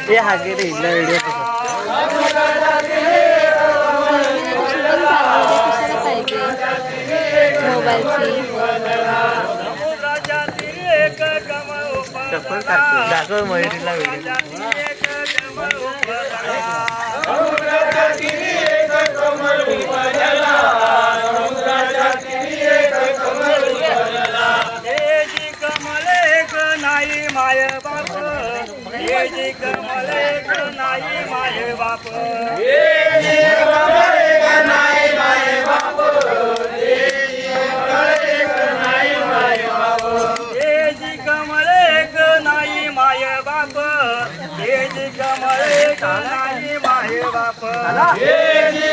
हे हा गे रे व्हिडिओ दाखव मयुरीला व्हिडिओ नाही माय बाप हे जी कमले नाही माय बाप हे जी कमले नाही माय बाप हे जी कमले नाही माय बाप हे जी कमले नाही माय बाप हे जी